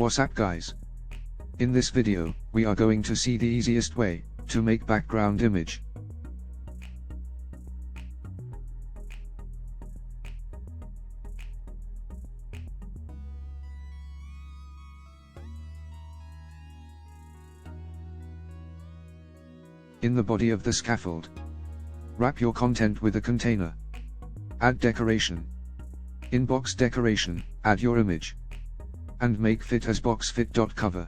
What's up guys? In this video, we are going to see the easiest way to make background image. In the body of the scaffold, wrap your content with a container. Add decoration. In box decoration, add your image. And make fit as box fit.cover.